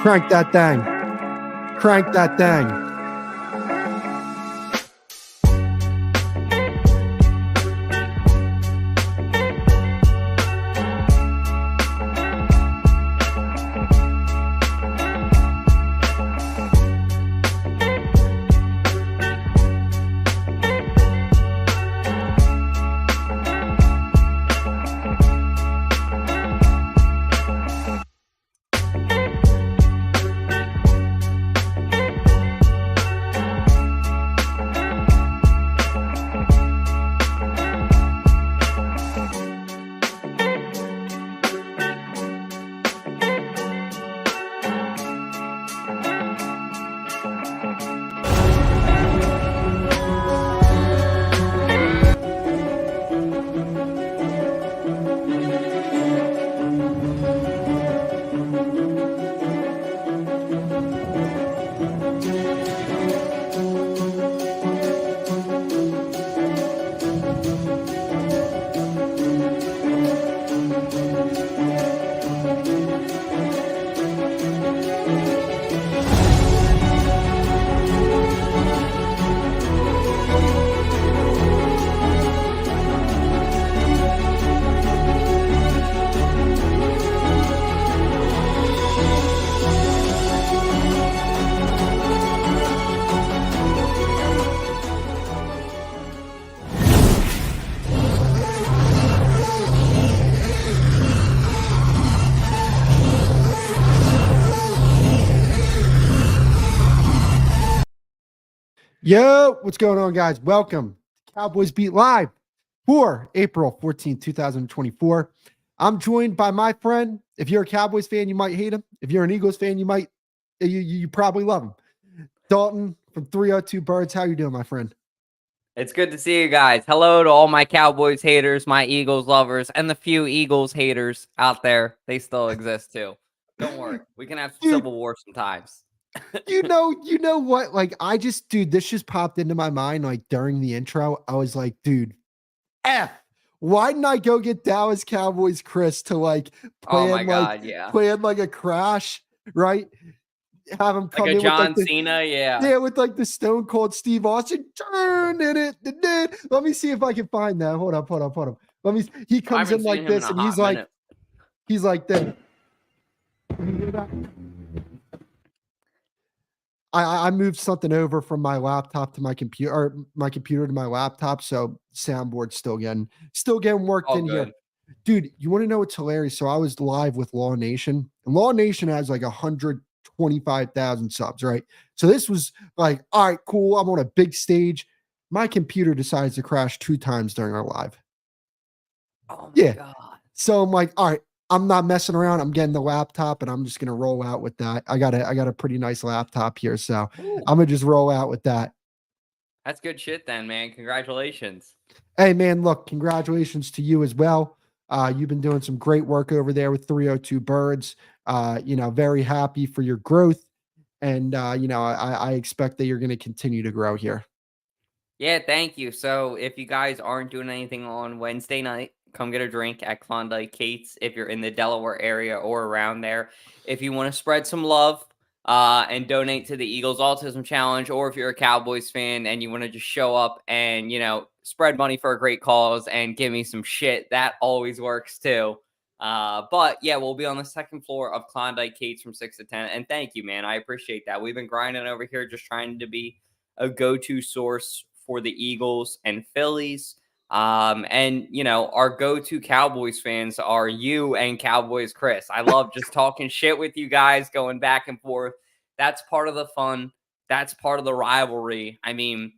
Crank that thing. Crank that thing. Yo, what's going on, guys? Welcome to Cowboys Beat Live for April 14th, 2024. I'm joined by my friend. If you're a Cowboys fan, you might hate him. If you're an Eagles fan, you probably love him. Dalton from 302 Birds. How you doing, my friend? It's good to see you guys. Hello to all my Cowboys haters, my Eagles lovers, and the few Eagles haters out there. They still exist too. Don't worry. We can have some civil war sometimes. You know what? Like, this just popped into my mind, like, during the intro. I was like, dude, why didn't I go get Dallas Cowboys Chris to, like, plan like a crash, right? Have him come like a in John with, like, Cena, yeah, with, like, the Stone Cold Steve Austin, turn in it. Let me see if I can find that. Hold up. He comes in like this, and he's like this. I moved something over from my laptop to my computer, or my computer to my laptop, so soundboard's still getting worked in here. Dude, you want to know what's hilarious? So I was live with Law Nation, and Law Nation has like 125,000 subs, right? So this was like, all right, cool. I'm on a big stage. My computer decides to crash 2 times during our live. Oh my God. So I'm like, all right, I'm not messing around. I'm getting the laptop, and I'm just gonna roll out with that. I got a pretty nice laptop here, so I'm gonna just roll out with that. That's good shit, then, man. Congratulations. Hey, man, look, congratulations to you as well. You've been doing some great work over there with 302 Birds. Very happy for your growth, and I expect that you're going to continue to grow here. Yeah, thank you. So if you guys aren't doing anything on Wednesday night, come get a drink at Klondike Kate's if you're in the Delaware area or around there. If you want to spread some love and donate to the Eagles Autism Challenge, or if you're a Cowboys fan and you want to just show up and, spread money for a great cause and give me some shit, that always works too. But yeah, we'll be on the second floor of Klondike Kate's from 6 to 10. And thank you, man. I appreciate that. We've been grinding over here, just trying to be a go-to source for the Eagles and Phillies. Our go-to Cowboys fans are you and Cowboys Chris. I love just talking shit with you guys, going back and forth. That's part of the fun. That's part of the rivalry. I mean,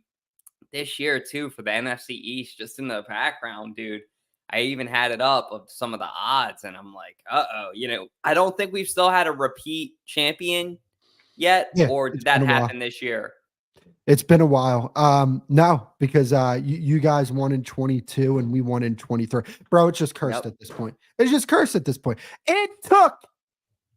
this year too, for the NFC East, just in the background, dude, I even had it up of some of the odds, and I'm like, I don't think we've still had a repeat champion yet, or did that happen this year? It's been a while. No, because you guys won in 22 and we won in 23. Bro, it's just cursed at this point. It's just cursed at this point. It took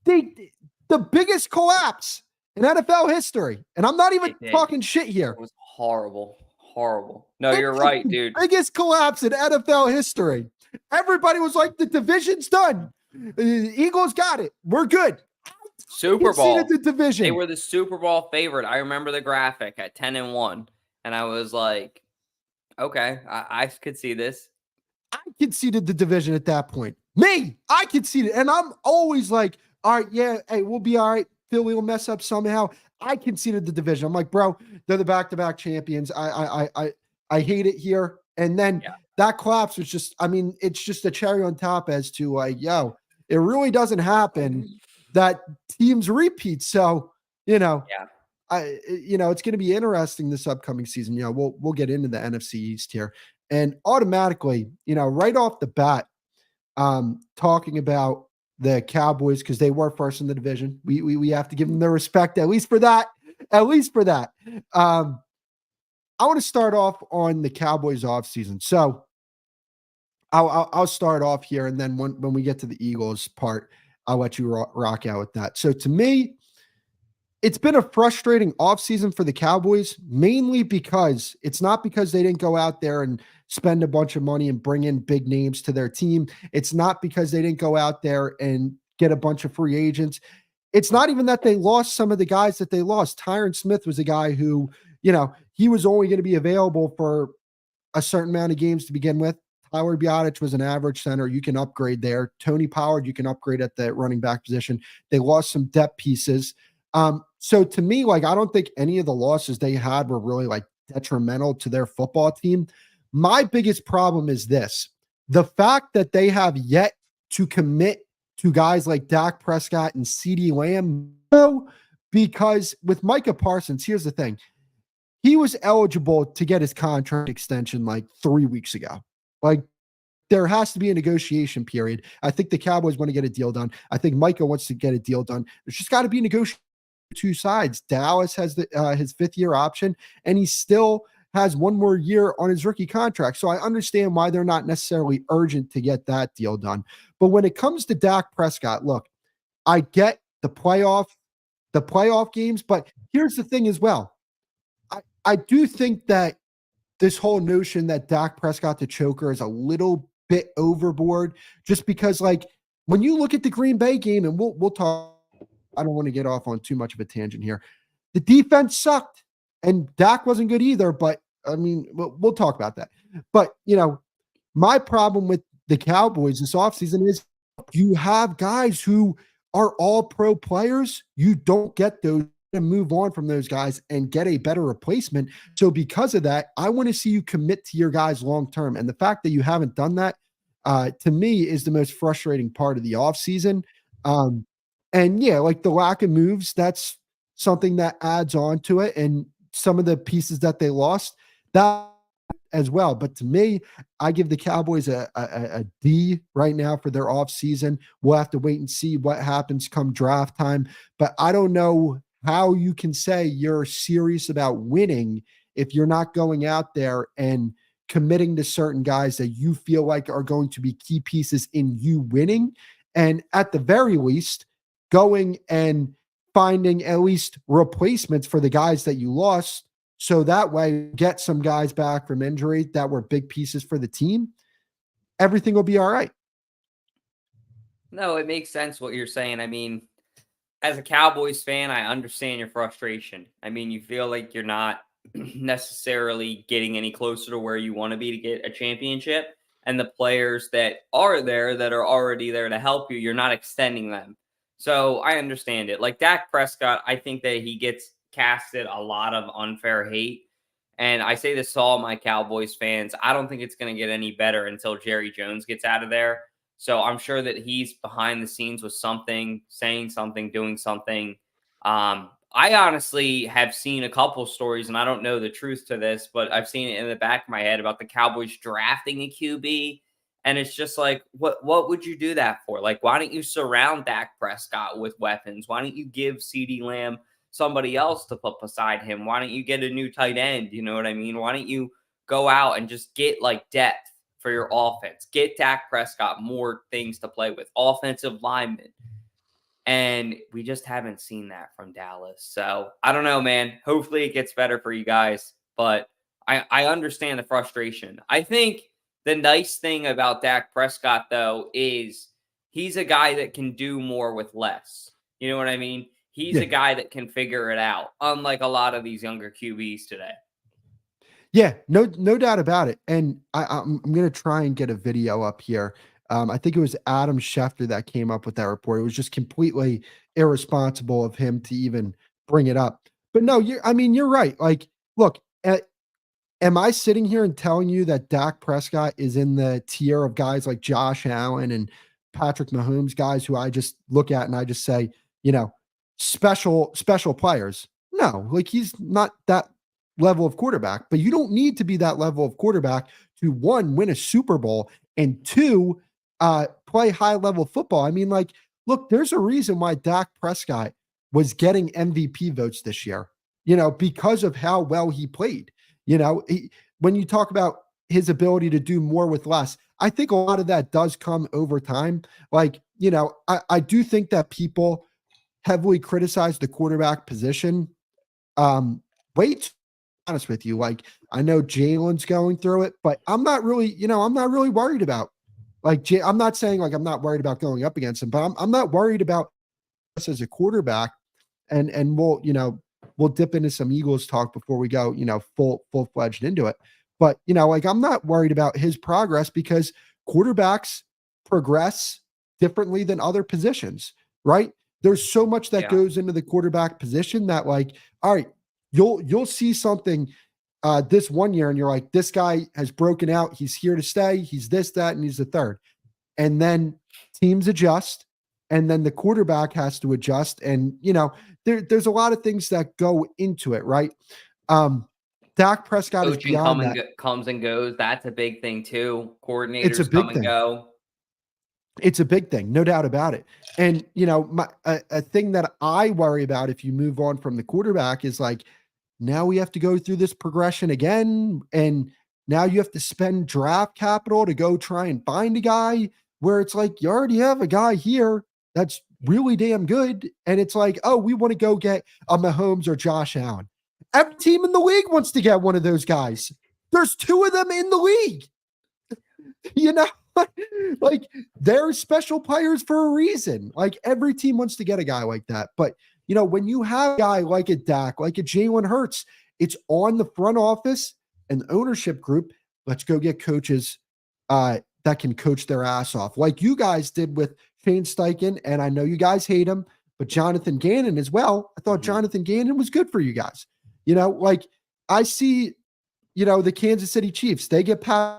the biggest collapse in NFL history. And I'm not even talking shit here. It was horrible. Horrible. No, you're right, dude. Biggest collapse in NFL history. Everybody was like, the division's done. The Eagles got it. We're good. I Super Conceded Bowl. the division. They were the Super Bowl favorite. I remember the graphic at 10-1, and I was like, okay, I could see this. I conceded the division at that point. I conceded, and I'm always like, all right, yeah, hey, we'll be all right. Philly will mess up somehow. I conceded the division. I'm like, bro, they're the back-to-back champions. I hate it here. And then that collapse was just, I mean, it's just a cherry on top as to like, yo, it really doesn't happen that teams repeat. So, you know, it's going to be interesting this upcoming season. You know, we'll get into the NFC East here, and automatically, right off the bat, talking about the Cowboys because they were first in the division. We have to give them their respect at least for that. At least for that. I want to start off on the Cowboys offseason. So I'll start off here, and then when we get to the Eagles part, I'll let you rock out with that. So to me, it's been a frustrating offseason for the Cowboys, mainly because it's not because they didn't go out there and spend a bunch of money and bring in big names to their team. It's not because they didn't go out there and get a bunch of free agents. It's not even that they lost some of the guys that they lost. Tyron Smith was a guy who, he was only going to be available for a certain amount of games to begin with. Tyler Biotic was an average center. You can upgrade there. Tony Pollard, you can upgrade at the running back position. They lost some depth pieces. So to me, like, I don't think any of the losses they had were really like detrimental to their football team. My biggest problem is this: the fact that they have yet to commit to guys like Dak Prescott and CeeDee Lamb. Because with Micah Parsons, here's the thing. He was eligible to get his contract extension like 3 weeks ago. Like, there has to be a negotiation period. I think the Cowboys want to get a deal done. I think Micah wants to get a deal done. There's just got to be negotiation. Two sides. Dallas has his 5th-year option, and he still has 1 more year on his rookie contract. So I understand why they're not necessarily urgent to get that deal done. But when it comes to Dak Prescott, look, I get the playoff games, but here's the thing as well. I do think that this whole notion that Dak Prescott the choker is a little bit overboard, just because, like, when you look at the Green Bay game, and we'll talk. I don't want to get off on too much of a tangent here. The defense sucked, and Dak wasn't good either, but I mean, we'll talk about that. But, my problem with the Cowboys this offseason is you have guys who are all pro players. You don't get those and move on from those guys and get a better replacement. So because of that, I want to see you commit to your guys long-term. And the fact that you haven't done that, to me, is the most frustrating part of the offseason. And yeah, like the lack of moves, that's something that adds on to it. And some of the pieces that they lost, that as well. But to me, I give the Cowboys a D right now for their offseason. We'll have to wait and see what happens come draft time. But I don't know how you can say you're serious about winning if you're not going out there and committing to certain guys that you feel like are going to be key pieces in you winning. And at the very least, going and finding at least replacements for the guys that you lost. So that way, get some guys back from injury that were big pieces for the team. Everything will be all right. No, it makes sense what you're saying. I mean, as a Cowboys fan, I understand your frustration. I mean, you feel like you're not necessarily getting any closer to where you want to be to get a championship. And the players that are there, that are already there to help you, you're not extending them. So I understand it. Like Dak Prescott, I think that he gets casted a lot of unfair hate. And I say this to all my Cowboys fans. I don't think it's going to get any better until Jerry Jones gets out of there. So I'm sure that he's behind the scenes with something, saying something, doing something. I honestly have seen a couple stories, and I don't know the truth to this, but I've seen it in the back of my head about the Cowboys drafting a QB. And it's just like, what would you do that for? Like, why don't you surround Dak Prescott with weapons? Why don't you give CeeDee Lamb somebody else to put beside him? Why don't you get a new tight end? You know what I mean? Why don't you go out and just get like depth for your offense? Get Dak Prescott more things to play with, offensive linemen. And we just haven't seen that from Dallas. So I don't know, man. Hopefully it gets better for you guys. But I understand the frustration. I think the nice thing about Dak Prescott, though, is he's a guy that can do more with less. You know what I mean? He's Yeah. a guy that can figure it out, unlike a lot of these younger QBs today. Yeah, no doubt about it. And I'm gonna try and get a video up here. I think it was Adam Schefter that came up with that report. It was just completely irresponsible of him to even bring it up. But no, you're right. Like, look, am I sitting here and telling you that Dak Prescott is in the tier of guys like Josh Allen and Patrick Mahomes, guys who I just look at and I just say, special players? No, like he's not that level of quarterback, but you don't need to be that level of quarterback to one, win a Super Bowl, and two, play high level football. I mean, like, look, there's a reason why Dak Prescott was getting MVP votes this year, because of how well he played. When you talk about his ability to do more with less, I think a lot of that does come over time. Like, I do think that people heavily criticize the quarterback position. Way too honest with you. Like, I know Jalen's going through it, but I'm not really worried about I'm not saying like I'm not worried about going up against him, but I'm not worried about us as a quarterback. And we'll dip into some Eagles talk before we go, full-fledged into it. But, like I'm not worried about his progress because quarterbacks progress differently than other positions, right? There's so much that goes into the quarterback position that like, all right, you'll see something this one year and you're like, this guy has broken out. He's here to stay. He's this, that, and he's the third. And then teams adjust and then the quarterback has to adjust. And, there's a lot of things that go into it, right? Dak Prescott is beyond that. Comes and goes. That's a big thing too. It's a Coordinators big come and thing. go. It's a big thing, no doubt about it. And, a thing that I worry about if you move on from the quarterback is like, now we have to go through this progression again. And now you have to spend draft capital to go try and find a guy where it's like, you already have a guy here that's really damn good. And it's like, oh, we want to go get a Mahomes or Josh Allen. Every team in the league wants to get one of those guys. There's two of them in the league. Like they're special players for a reason. Like every team wants to get a guy like that. But when you have a guy like a Dak, like a Jalen Hurts, it's on the front office and the ownership group. Let's go get coaches that can coach their ass off, like you guys did with Shane Steichen. And I know you guys hate him, but Jonathan Gannon as well. I thought Jonathan Gannon was good for you guys. Like I see, the Kansas City Chiefs, they get past.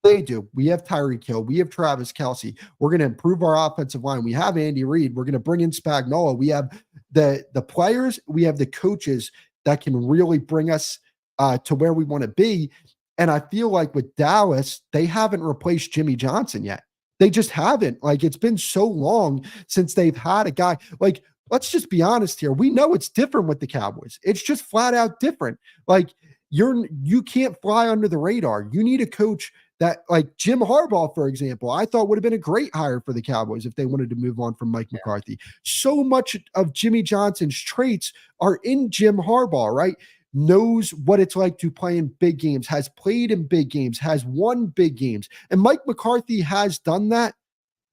They do. We have Tyreek Hill. We have Travis Kelce. We're going to improve our offensive line. We have Andy Reid. We're going to bring in Spagnuolo. We have the players. We have the coaches that can really bring us to where we want to be. And I feel like with Dallas, they haven't replaced Jimmy Johnson yet. They just haven't. Like it's been so long since they've had a guy. Like, let's just be honest here. We know it's different with the Cowboys. It's just flat out different. Like you can't fly under the radar. You need a coach that, like Jim Harbaugh, for example, I thought would have been a great hire for the Cowboys if they wanted to move on from Mike McCarthy. So much of Jimmy Johnson's traits are in Jim Harbaugh, right? Knows what it's like to play in big games, has played in big games, has won big games. And Mike McCarthy has done that.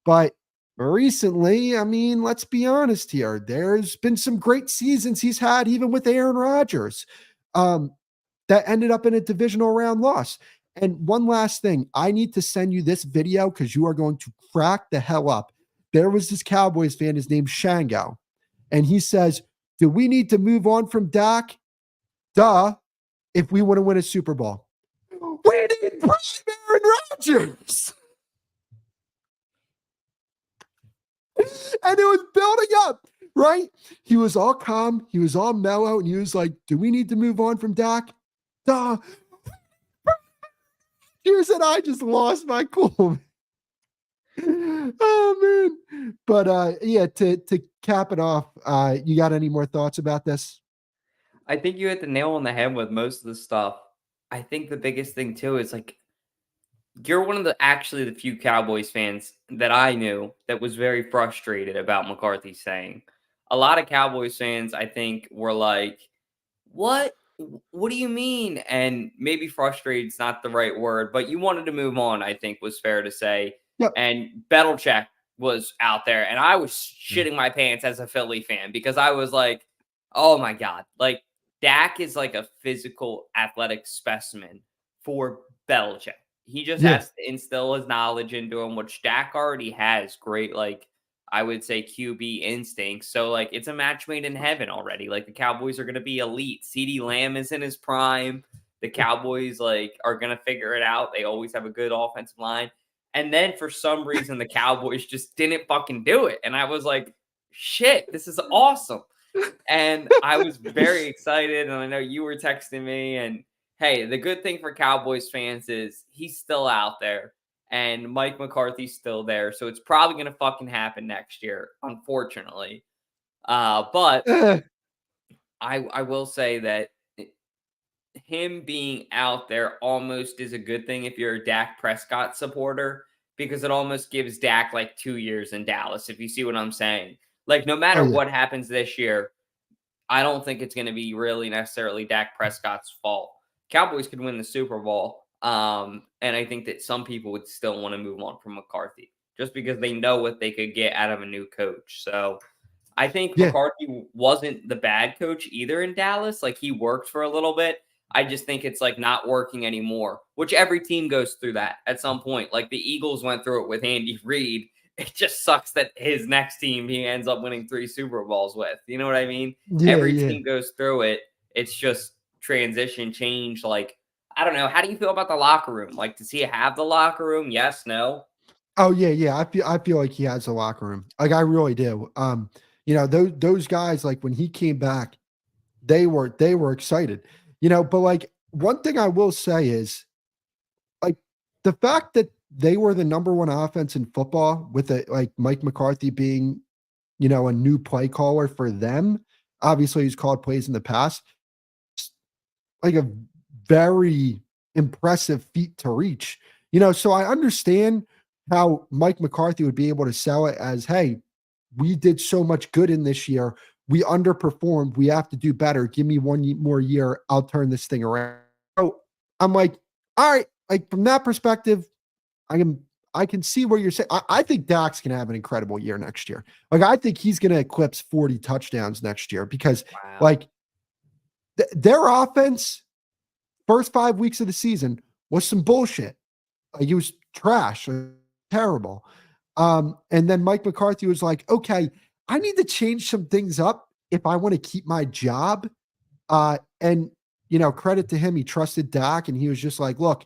But recently, I mean, let's be honest here. There's been some great seasons he's had, even with Aaron Rodgers, that ended up in a divisional round loss. And one last thing, I need to send you this video because you are going to crack the hell up. There was this Cowboys fan, his name's Shango, and he says, do we need to move on from Dak? Duh, if we want to win a Super Bowl. We need prime Aaron Rodgers. And it was building up, right? He was all calm, he was all mellow, and he was like, do we need to move on from Dak? Duh. Here's and I just lost my cool. Oh man. But yeah, to cap it off, you got any more thoughts about this? I think you hit the nail on the head with most of the stuff. I think the biggest thing too is like you're one of the few Cowboys fans that I knew that was very frustrated about McCarthy saying. A lot of Cowboys fans, I think, were like, what? What do you mean? And maybe frustrated is not the right word, but you wanted to move on, I think was fair to say. Yep. And Belichick was out there, and I was shitting my pants as a Philly fan because I was like, "Oh my god!" Like Dak is like a physical, athletic specimen for Belichick. He just Yeah. has to instill his knowledge into him, which Dak already has. Great, like I would say, QB instincts. So like it's a match made in heaven already. Like the Cowboys are going to be elite. CeeDee Lamb is in his prime. The Cowboys like are going to figure it out. They always have a good offensive line. And then for some reason, the Cowboys just didn't fucking do it. And I was like, shit, this is awesome. And I was very excited. And I know you were texting me. And hey, the good thing for Cowboys fans is he's still out there and Mike McCarthy's still there. So it's probably going to fucking happen next year, unfortunately. But I will say that him being out there almost is a good thing if you're a Dak Prescott supporter because it almost gives Dak like 2 years in Dallas, if you see what I'm saying. Like, no Oh matter yeah. what happens this year, I don't think it's going to be really necessarily Dak Prescott's fault. Cowboys could win the Super Bowl. And I think that some people would still want to move on from McCarthy just because they know what they could get out of a new coach. So I think Yeah. McCarthy wasn't the bad coach either in Dallas. Like he worked for a little bit. I just think it's like not working anymore, which every team goes through that at some point. Like the Eagles went through it with Andy Reid. It just sucks that his next team he ends up winning 3 Super Bowls with. You know what I mean? Yeah. Every Yeah. team goes through it. It's just transition, change. Like, I don't know. How do you feel about the locker room? Like, does he have the locker room? Yes, no? Oh yeah, yeah. I feel like he has a locker room. Like I really do. Those guys, like when he came back, they were excited. But like one thing I will say is like the fact that they were the number one offense in football with it like Mike McCarthy being, a new play caller for them. Obviously he's called plays in the past. Like a very impressive feat to reach. So I understand how Mike McCarthy would be able to sell it as, hey, we did so much good in this year. We underperformed. We have to do better. Give me one more year. I'll turn this thing around. So I'm like, all right, like from that perspective, I can see where you're saying. I think Dak's gonna have an incredible year next year. Like I think he's gonna eclipse 40 touchdowns next year because Wow. like their offense first 5 weeks of the season was some bullshit. Like it was trash, terrible. And then Mike McCarthy was like, okay, I need to change some things up if I want to keep my job. And credit to him, he trusted Dak, and he was just like, look,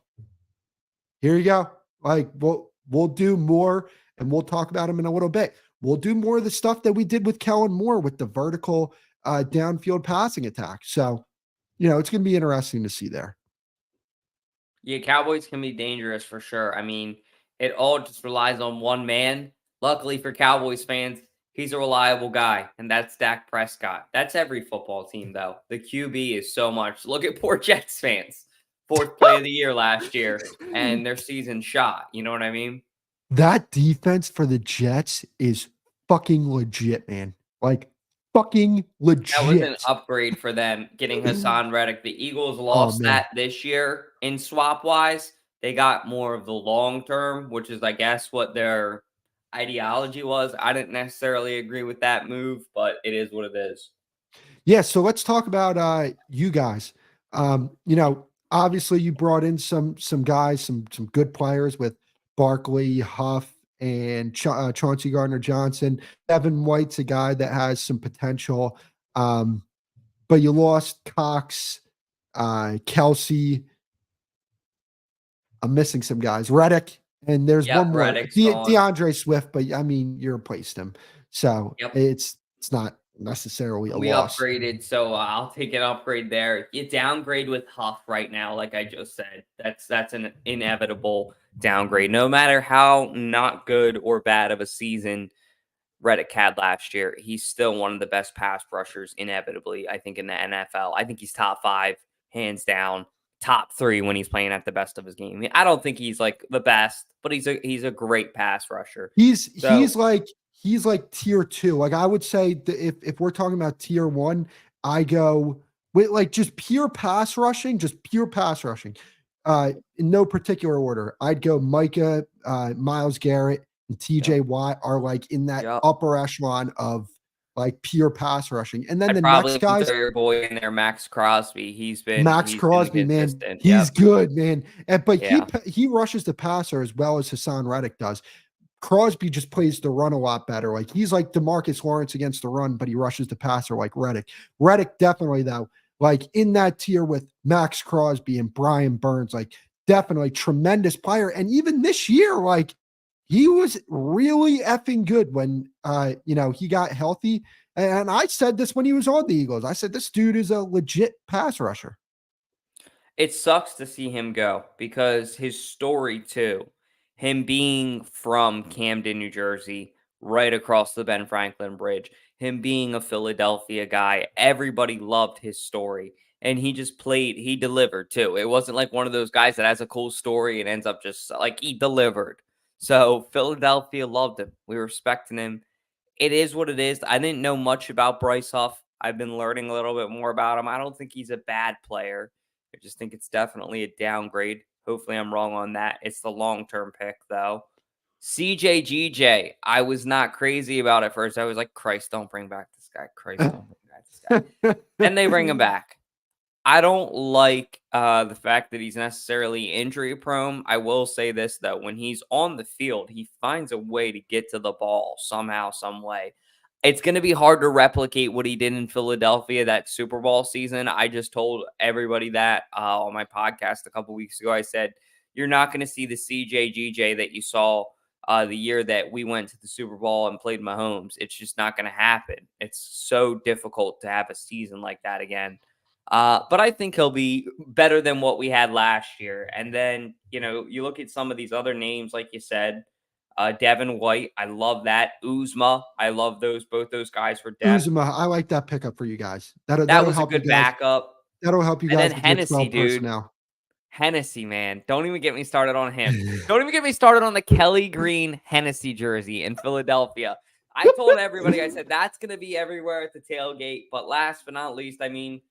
here you go. Like we'll do more, and we'll talk about him in a little bit. We'll do more of the stuff that we did with Kellen Moore with the vertical downfield passing attack. So, it's going to be interesting to see there. Yeah, Cowboys can be dangerous for sure. I mean, it all just relies on one man. Luckily for Cowboys fans, he's a reliable guy, and that's Dak Prescott. That's every football team, though. The QB is so much. Look at poor Jets fans. Fourth play of the year last year, and their season shot. You know what I mean? That defense for the Jets is fucking legit, man. Like fucking That was an legit. upgrade for them getting Hassan Reddick. The Eagles Oh lost man. that this year in swap wise. They got more of the long term, which is, I guess, what their ideology was. I didn't necessarily agree with that move, but it is what it is. Yeah, so let's talk about you guys. Obviously you brought in some guys, some good players with Barkley, Huff, and Chauncey Gardner Johnson. Evan White's a guy that has some potential. But you lost Cox, Kelsey. I'm missing some guys. Reddick, and there's Yep, one more, Reddick's gone. DeAndre Swift. But I mean, you replaced him, so Yep. it's not necessarily a We loss. upgraded, so I'll take an upgrade there. You downgrade with Huff right now, like I just said. That's an inevitable downgrade. No matter how not good or bad of a season Reddick had last year, he's still one of the best pass rushers, inevitably, I think, in the NFL. I think he's top 5, hands down, top 3 when he's playing at the best of his game. I don't think he's like the best, but he's a great pass rusher. He's So he's like he's like tier 2. Like I would say that if we're talking about tier 1, I go with like just pure pass rushing, just pure pass rushing. In no particular order. I'd go Micah, Miles Garrett, and TJ Watt are like in that Yep. upper echelon of like pure pass rushing. And then I'd the probably next even guys, throw your boy in there, Max Crosby. Max He's been Crosby, man, consistent. he's Yep. good, man. But Yeah. he rushes the passer as well as Hassan Reddick does. Crosby just plays the run a lot better. Like he's like DeMarcus Lawrence against the run, but he rushes the passer like Reddick. Reddick definitely though, like in that tier with Max Crosby and Brian Burns, like definitely tremendous player. And even this year, like he was really effing good when he got healthy. And I said this when he was on the Eagles. I said this dude is a legit pass rusher. It sucks to see him go because his story too, him being from Camden, New Jersey, right across the Ben Franklin Bridge, him being a Philadelphia guy, everybody loved his story. And he delivered too. It wasn't like one of those guys that has a cool story and ends up just like he delivered. So Philadelphia loved him. We were respecting him. It is what it is. I didn't know much about Bryce Huff. I've been learning a little bit more about him. I don't think he's a bad player. I just think it's definitely a downgrade. Hopefully, I'm wrong on that. It's the long-term pick, though. CJGJ, I was not crazy about it first. I was like, Christ, don't bring back this guy. Christ, don't bring back this guy. Then they bring him back. I don't like the fact that he's necessarily injury prone. I will say this, though. When he's on the field, he finds a way to get to the ball somehow, some way. It's going to be hard to replicate what he did in Philadelphia that Super Bowl season. I just told everybody that on my podcast a couple weeks ago. I said, you're not going to see the CJGJ that you saw the year that we went to the Super Bowl and played Mahomes. It's just not going to happen. It's so difficult to have a season like that again. But I think he'll be better than what we had last year. And then, you look at some of these other names, like you said, Devin White. I love that. Uzma. I love both those guys for depth. Uzma, I like that pickup for you guys. That That'll was a help you good guys. backup. That'll help you And then guys with your Hennessy, 12 dude. personnel. Hennessy, man. Don't even get me started on him. Don't even get me started on the Kelly Green Hennessy jersey in Philadelphia. I told everybody, I said, that's going to be everywhere at the tailgate. But last but not least, I think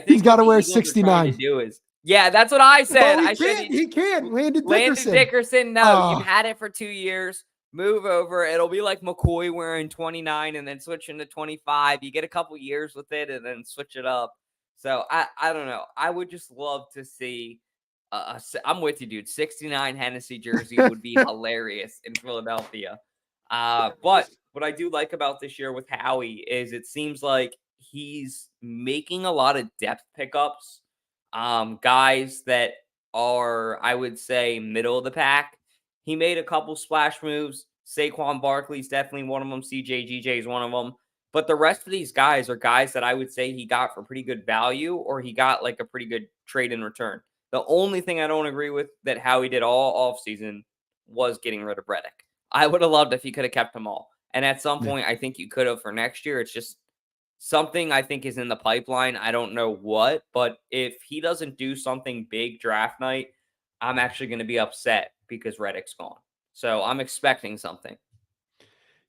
he's got to wear Eagles 69. to do is, yeah, that's what I said. Oh, I said he can't. Landon Dickerson. No, you've had it for 2 years. Move over. It'll be like McCoy wearing 29 and then switching to 25. You get a couple years with it and then switch it up. So I don't know. I would just love to see. I'm with you, dude. 69 Hennessy jersey would be hilarious in Philadelphia. But what I do like about this year with Howie is it seems like he's making a lot of depth pickups. Guys that are, I would say, middle of the pack. He made a couple splash moves. Saquon Barkley's definitely one of them. CJGJ is one of them. But the rest of these guys are guys that I would say he got for pretty good value or he got like a pretty good trade in return. The only thing I don't agree with that Howie did all offseason was getting rid of Reddick. I would have loved if he could have kept them all. And at some point, I think you could have for next year. It's just something I think is in the pipeline. I don't know what, but if he doesn't do something big draft night, I'm actually going to be upset because Reddick's gone. So I'm expecting something.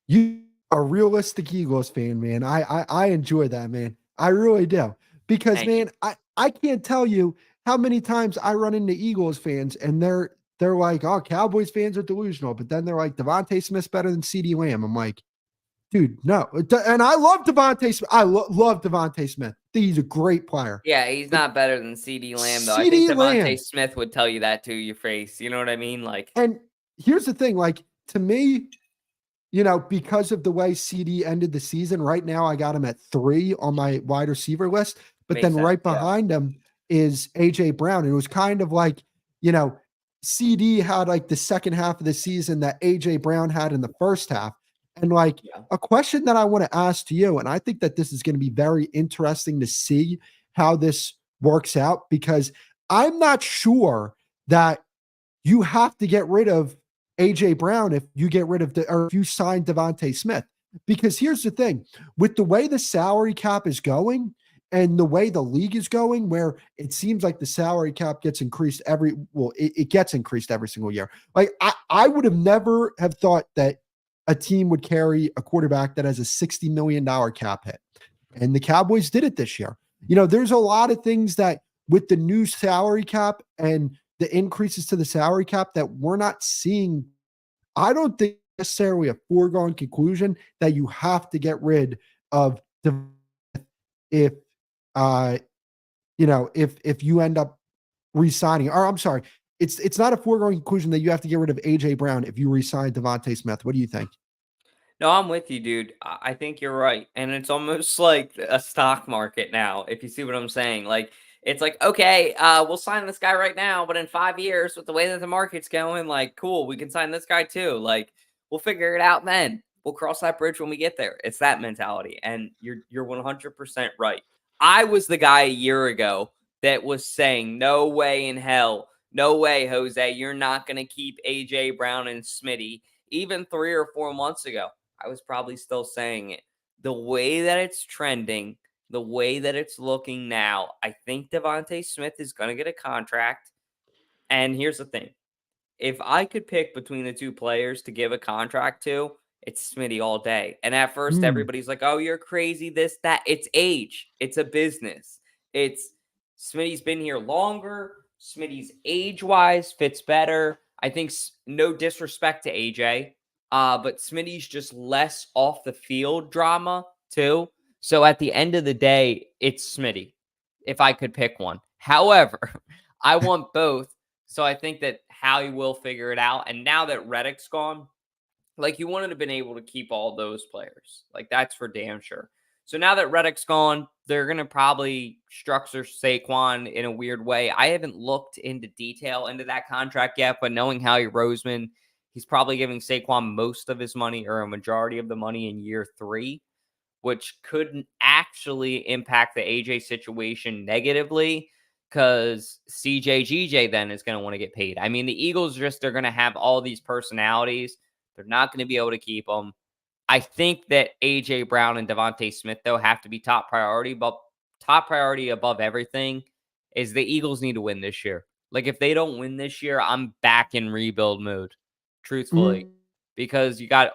You are a realistic Eagles fan, man. I enjoy that, man. I really do. Because, Thank man, you. I can't tell you how many times I run into Eagles fans and they're like, oh, Cowboys fans are delusional. But then they're like, Devontae Smith's better than CeeDee Lamb. I'm like, dude, no. And I love Devontae Smith. I love Devontae Smith. He's a great player. Yeah, he's not better than CeeDee Lamb, though. I CeeDee think Devontae Lamb. Smith would tell you that to your face. You know what I mean? Like, and here's the thing, like, to me, because of the way CD ended the season, right now I got him at 3 on my wide receiver list. But then right behind him is AJ Brown. And it was kind of like, CD had like the second half of the season that AJ Brown had in the first half. And like a question that I want to ask to you, and I think that this is going to be very interesting to see how this works out, because I'm not sure that you have to get rid of AJ Brown if you get rid of or if you sign Devontae Smith. Because here's the thing, with the way the salary cap is going and the way the league is going, where it seems like the salary cap gets increased it gets increased every single year. Like I would have never have thought that a team would carry a quarterback that has a $60 million cap hit. And the Cowboys did it this year. There's a lot of things that with the new salary cap and the increases to the salary cap that we're not seeing. I don't think necessarily a foregone conclusion that you have to get rid of if uh if you end up re-signing, or I'm sorry, it's not a foregone conclusion that you have to get rid of AJ Brown if you re-sign Devontae Smith. What do you think? No, I'm with you, dude. I think you're right. And it's almost like a stock market now, if you see what I'm saying. Like, it's like, okay, we'll sign this guy right now, but in 5 years, with the way that the market's going, like, cool, we can sign this guy too. Like, we'll figure it out then. We'll cross that bridge when we get there. It's that mentality. And you're 100% right. I was the guy a year ago that was saying, no way in hell, no way, Jose, you're not going to keep AJ Brown and Smitty even 3 or 4 months ago. I was probably still saying it. The way that it's trending, the way that it's looking now, I think Devontae Smith is going to get a contract. And here's the thing. If I could pick between the two players to give a contract to, it's Smitty all day. And at first, Mm, everybody's like, oh, you're crazy, this, that. It's age. It's a business. It's Smitty's been here longer. Smitty's age-wise fits better. I think no disrespect to AJ, but Smitty's just less off the field drama, too. So at the end of the day, it's Smitty, if I could pick one. However, I want both. So I think that Howie will figure it out. And now that Reddick's gone, like you wouldn't have been able to keep all those players. Like that's for damn sure. So now that Reddick's gone, they're gonna probably structure Saquon in a weird way. I haven't looked into detail into that contract yet, but knowing Howie Roseman, he's probably giving Saquon most of his money or a majority of the money in year 3, which could actually impact the AJ situation negatively because CJ then is going to want to get paid. I mean, the Eagles they're going to have all these personalities. They're not going to be able to keep them. I think that AJ Brown and Devontae Smith, though, have to be top priority, but top priority above everything is the Eagles need to win this year. Like, if they don't win this year, I'm back in rebuild mode, truthfully, mm. because you got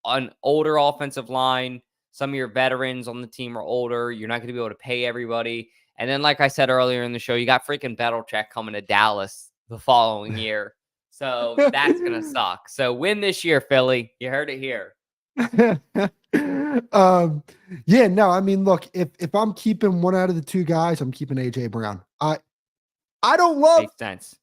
an older offensive line. Some of your veterans on the team are older. You're not going to be able to pay everybody. And then, like I said earlier in the show, you got freaking Belichick coming to Dallas the following year. So that's going to suck. So win this year, Philly. You heard it here. um, yeah, no, I mean, look, if I'm keeping one out of the two guys, I'm keeping AJ Brown. I don't love Makes sense.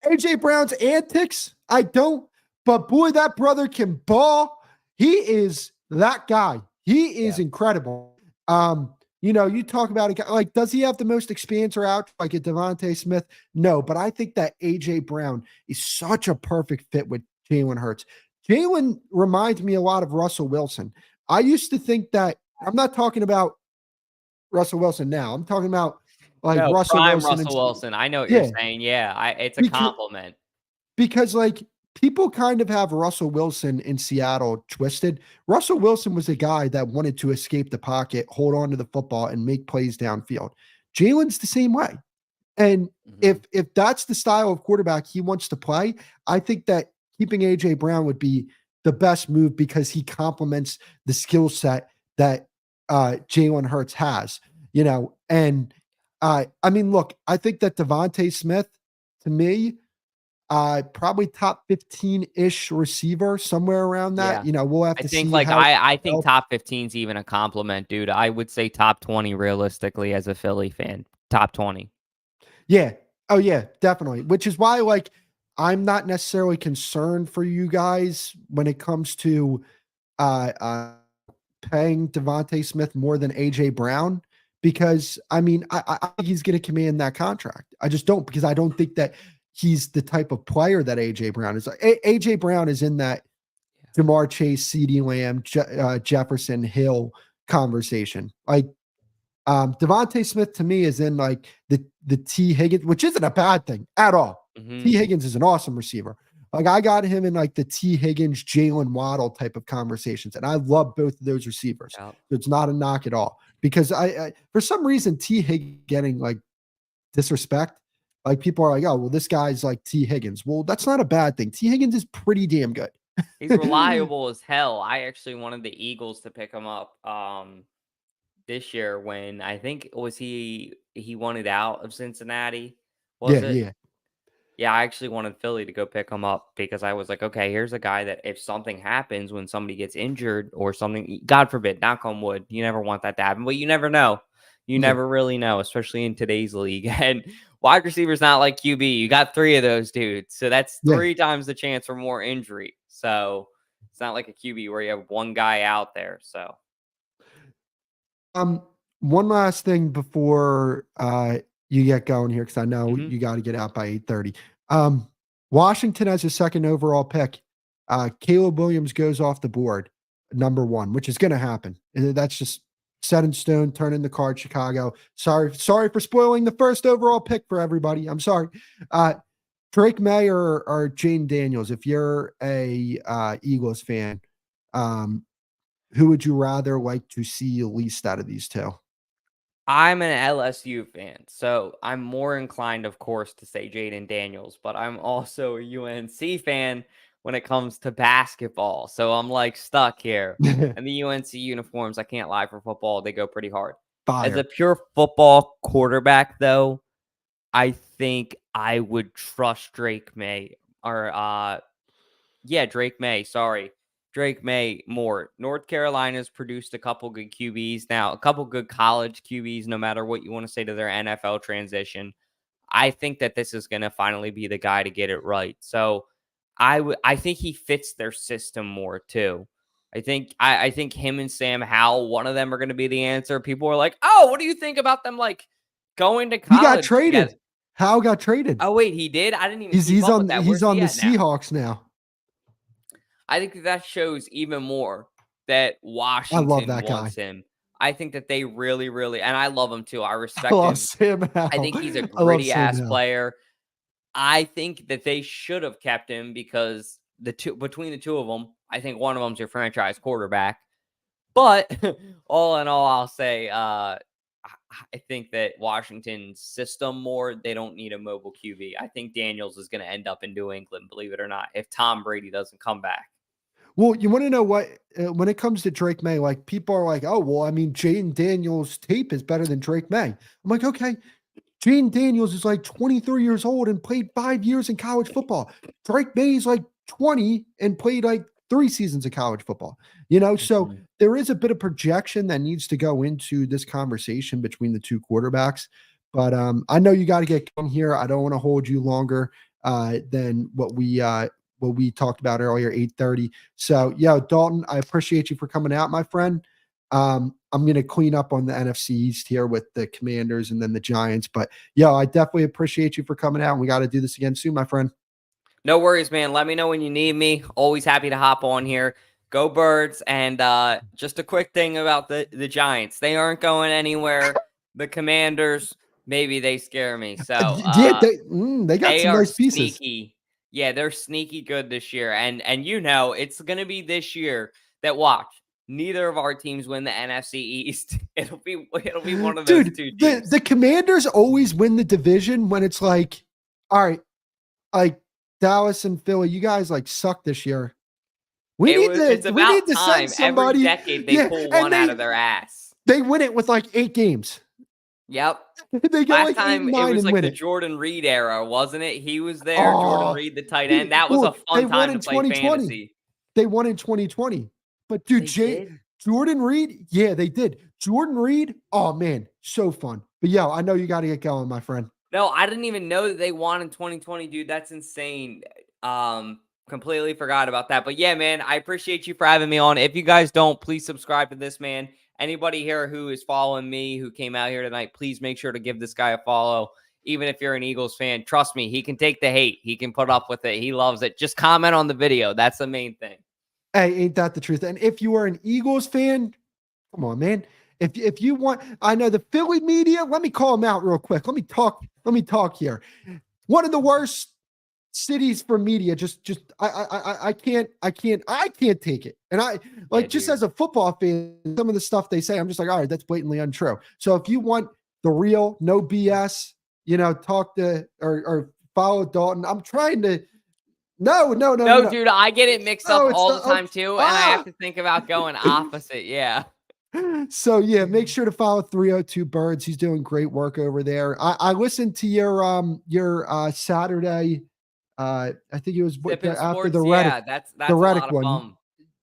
AJ Brown's antics. I don't, but boy, that brother can ball. He is that guy. He is Yeah. incredible. You talk about a guy like, does he have the most experience or out like a Devontae Smith? No, but I think that AJ Brown is such a perfect fit with Jalen Hurts. Jalen reminds me a lot of Russell Wilson. I used to think that I'm not talking about Russell Wilson now. I'm talking about like No, Russell prime Wilson Russell and Wilson. I know what you're yeah, saying. Yeah, it's a because compliment. because like people kind of have Russell Wilson in Seattle twisted. Russell Wilson was a guy that wanted to escape the pocket, hold on to the football, and make plays downfield. Jalen's the same way. And if that's the style of quarterback he wants to play, I think that keeping AJ Brown would be the best move because he complements the skill set that Jalen Hurts has. And I mean, look, I think that Devontae Smith, to me, probably top 15-ish receiver, somewhere around that. Yeah. We'll have I to think see like how. I think top 15 is even a compliment, dude. I would say top 20 realistically as a Philly fan. Top 20. Yeah. Oh, yeah, definitely. Which is why, like, I'm not necessarily concerned for you guys when it comes to uh, uh paying Devontae Smith more than AJ Brown, because I mean, I think he's going to command that contract. I just don't, because I don't think that he's the type of player that AJ Brown is. AJ Brown is in that Jamar Chase, CeeDee Lamb, Jefferson Hill conversation. Like Devontae Smith to me is in like the T Higgins, which isn't a bad thing at all. T Higgins is an awesome receiver. Like I got him in like the T Higgins, Jalen Waddle type of conversations, and I love both of those receivers. Yeah. So it's not a knock at all, because I for some reason T Higgins getting like disrespect. Like people are like, oh well, this guy's like T Higgins. Well, that's not a bad thing. T Higgins is pretty damn good. He's reliable as hell. I actually wanted the Eagles to pick him up this year when I think he wanted out of Cincinnati, was Yeah, it? yeah. Yeah, I actually wanted Philly to go pick him up because I was like, okay, here's a guy that if something happens when somebody gets injured or something, God forbid, knock on wood, you never want that to happen, but you never know. You Yeah. never really know, especially in today's league. And wide receiver's not like QB. You got 3 of those dudes. So that's Yeah. 3 times the chance for more injury. So it's not like a QB where you have one guy out there. So One last thing before you get going here, because I know mhm. you got to get out by 8:30. Washington has a second overall pick. Caleb Williams goes off the board, number 1, which is going to happen. That's just set in stone. Turn in the card, Chicago. Sorry for spoiling the first overall pick for everybody. I'm sorry. Drake May or Jane Daniels. If you're a Eagles fan, um, who would you rather like to see least out of these two? I'm an LSU fan, so I'm more inclined, of course, to say Jaden Daniels, but I'm also a UNC fan when it comes to basketball. So I'm like stuck here. And the UNC uniforms, I can't lie, for football, they go pretty hard. As a Fire. pure football quarterback, though, I think I would trust Drake May or yeah, Drake May. Sorry. Drake May more. North Carolina's produced a couple good QBs now, a couple good college QBs, no matter what you want to say to their NFL transition. I think that this is going to finally be the guy to get it right. So I think he fits their system more too. I think him and Sam Howell, one of them are going to be the answer. People are like, "Oh, what do you think about them like going to He got college together?" traded. Hal got traded. Oh wait, he did? I didn't even He's keep he's up with on that. he's Where's on he the at now? Seahawks now. I think that shows even more that I love Washington that guy. wants him. I think that they really, really, and I love him too. I I respect love him. Sam I Howell. think he's a I love gritty Sam ass Howell. player. I think that they should have kept him because between the two of them, I think one of them's your franchise quarterback. But all in all, I'll say I think that Washington's system more, they don't need a mobile QB. I think Daniels is going to end up in New England, believe it or not, if Tom Brady doesn't come back. Well, you want to know what? When it comes to Drake May, like people are like, "Oh, well, I mean, Jaden Daniels' tape is better than Drake May." I'm like, okay, Jaden Daniels is like 23 years old and played 5 years in college football. Drake May is like 20 and played like 3 seasons of college football. So Mhm. there is a bit of projection that needs to go into this conversation between the two quarterbacks. But I know you got to get going here. I don't want to hold you longer than what we talked about earlier, 8:30. So yeah, Dalton, I appreciate you for coming out, my friend. I'm going to clean up on the NFC East here with the Commanders and then the Giants. But yeah, I definitely appreciate you for coming out. And we got to do this again soon, my friend. No worries, man. Let me know when you need me. Always happy to hop on here. Go Birds. And just a quick thing about the Giants. They aren't going anywhere. The Commanders, maybe they scare me. So Yeah, they got they some are nice pieces. sneaky. Yeah, they're sneaky good this year. And it's gonna be this year that watch. Neither of our teams win the NFC East. It'll be one of those Dude, two the teams. the Commanders always win the division when it's like, all right, like Dallas and Philly, you guys like suck this year. We need It's to we about need to send time. Every somebody. decade they Yeah, pull and one out they of their ass. they win it with like 8 games. Yep. They go Last like eight time and it nine was and like win the it. Jordan Reed era, wasn't it? He was there, Jordan Oh, Reed, the tight end. That was a well, they fun won time in to play 2020. fantasy. They won in 2020. But dude, They did. Jordan Reed, yeah, they did. Jordan Reed, oh man, so fun. But yeah, I know you got to get going, my friend. No, I didn't even know that they won in 2020, dude. That's insane. Completely forgot about that. But yeah, man, I appreciate you for having me on. If you guys don't, please subscribe to this man. Anybody here who is following me, who came out here tonight, please make sure to give this guy a follow. Even if you're an Eagles fan, trust me, he can take the hate. He can put up with it. He loves it. Just comment on the video. That's the main thing. Hey, ain't that the truth? And if you are an Eagles fan, come on, man. If you want, I know the Philly media. Let me call them out real quick. Let me talk. Let me talk here. One of the worst cities for media. I can't take it. And I Yeah, like just dude. as a football fan, some of the stuff they say, I'm just like, all right, that's blatantly untrue. So if you want the real, no BS, talk to or follow Dalton. I'm trying to. No, no, no, no, No, no. dude, I get it mixed up No, it's all the not. time too, and I have to think about going Ah! opposite. Yeah. So yeah, make sure to follow 302 Birds. He's doing great work over there. I listened to your Saturday I think it was Sipping after Sports, the yeah, Reddick, that's the a Reddick lot of one. fun.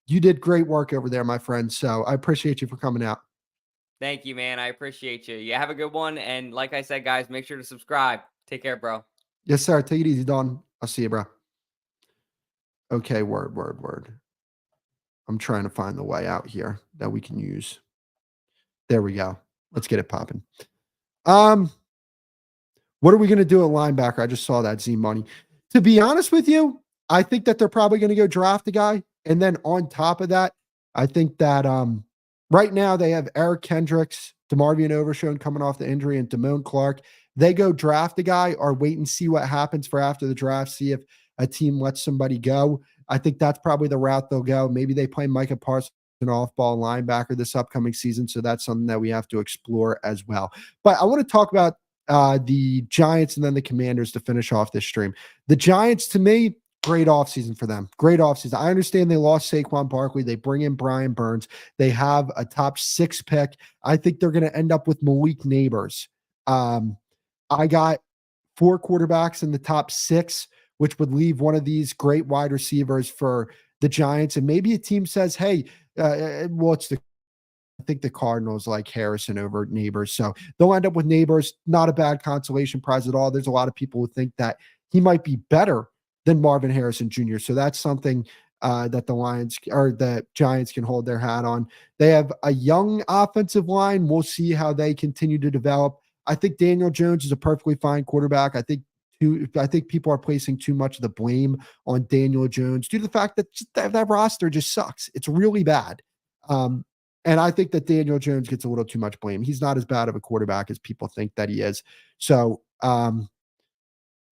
You did great work over there, my friend. So I appreciate you for coming out. Thank you, man. I appreciate you. You have a good one, and like I said, guys, make sure to subscribe. Take care, bro. Yes, sir. Take it easy, Don. I'll see you, bro. Okay, word. I'm trying to find the way out here that we can use. There we go. Let's get it popping. What are we going to do at linebacker? I just saw that Z Money. To be honest with you, I think that they're probably going to go draft a guy. And then on top of that, I think that right now they have Eric Kendricks, DeMarvion Overshown coming off the injury, and Damone Clark. They go draft a guy or wait and see what happens for after the draft, see if a team lets somebody go. I think that's probably the route they'll go. Maybe they play Micah Parsons, an off-ball linebacker this upcoming season. So that's something that we have to explore as well. But I want to talk about the Giants and then the Commanders to finish off this stream. The Giants, to me, great offseason for them. Great offseason. I understand they lost Saquon Barkley. They bring in Brian Burns. They have a top 6 pick. I think they're going to end up with Malik Neighbors. I got 4 quarterbacks in the top 6, which would leave one of these great wide receivers for the Giants. And maybe a team says, hey, I think the Cardinals like Harrison over Neighbors. So they'll end up with Neighbors. Not a bad consolation prize at all. There's a lot of people who think that he might be better than Marvin Harrison Jr. So that's something that the Lions or the Giants can hold their hat on. They have a young offensive line. We'll see how they continue to develop. I think Daniel Jones is a perfectly fine quarterback. I think people are placing too much of the blame on Daniel Jones due to the fact that that roster just sucks. It's really bad. And I think that Daniel Jones gets a little too much blame. He's not as bad of a quarterback as people think that he is. So,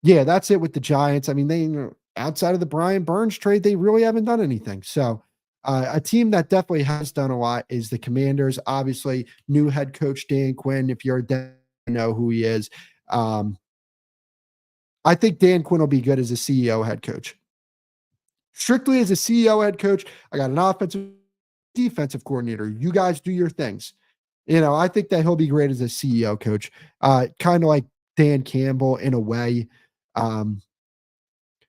yeah, that's it with the Giants. I mean, they outside of the Brian Burns trade, they really haven't done anything. So, a team that definitely has done a lot is the Commanders. Obviously, new head coach Dan Quinn. If you're a Dan, you know who he is. I think Dan Quinn will be good as a CEO head coach. Strictly as a CEO head coach, I got an offensive defensive coordinator. You guys do your things. I think that he'll be great as a CEO coach. Kind of like Dan Campbell in a way.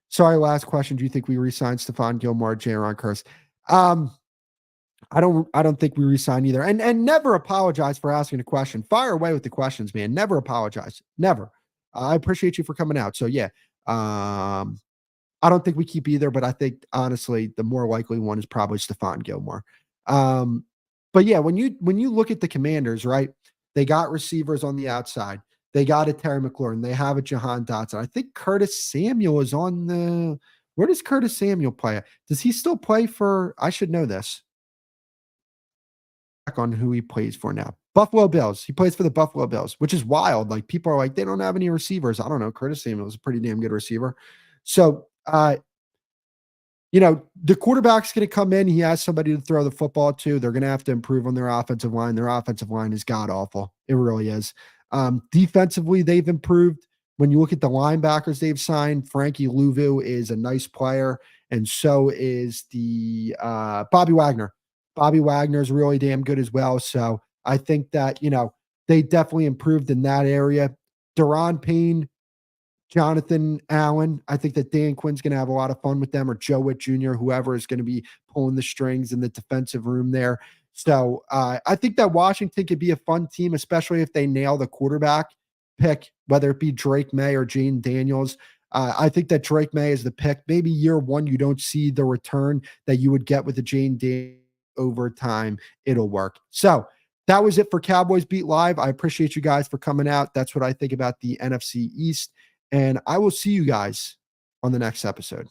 Sorry, last question. Do you think we re-sign Stephon Gilmore, Jaron Curse? I don't think we re-sign either. And never apologize for asking a question. Fire away with the questions, man. Never apologize. Never. I appreciate you for coming out. So yeah. I don't think we keep either, but I think honestly, the more likely one is probably Stephon Gilmore. But yeah, when you look at the Commanders, right? They got receivers on the outside. They got a Terry McLaurin. They have a Jahan Dotson. I think Curtis Samuel is on the. Where does Curtis Samuel play? Does he still play for? I should know this. On who he plays for now. Buffalo Bills. He plays for the Buffalo Bills, which is wild. Like people are like, they don't have any receivers. I don't know. Curtis Samuel is a pretty damn good receiver. So, the quarterback's going to come in. He has somebody to throw the football to. They're going to have to improve on their offensive line. Their offensive line is god awful. It really is. Defensively, they've improved. When you look at the linebackers they've signed, Frankie Louvu is a nice player, and so is the Bobby Wagner. Bobby Wagner is really damn good as well. So I think that, they definitely improved in that area. Daron Payne, Jonathan Allen. I think that Dan Quinn's going to have a lot of fun with them, or Joe Witt Jr., whoever is going to be pulling the strings in the defensive room there. So I think that Washington could be a fun team, especially if they nail the quarterback pick, whether it be Drake May or Jane Daniels. I think that Drake May is the pick. Maybe year one, you don't see the return that you would get with the Jane Daniels. Over time, it'll work. So that was it for Cowboys Beat Live. I appreciate you guys for coming out. That's what I think about the NFC East. And I will see you guys on the next episode.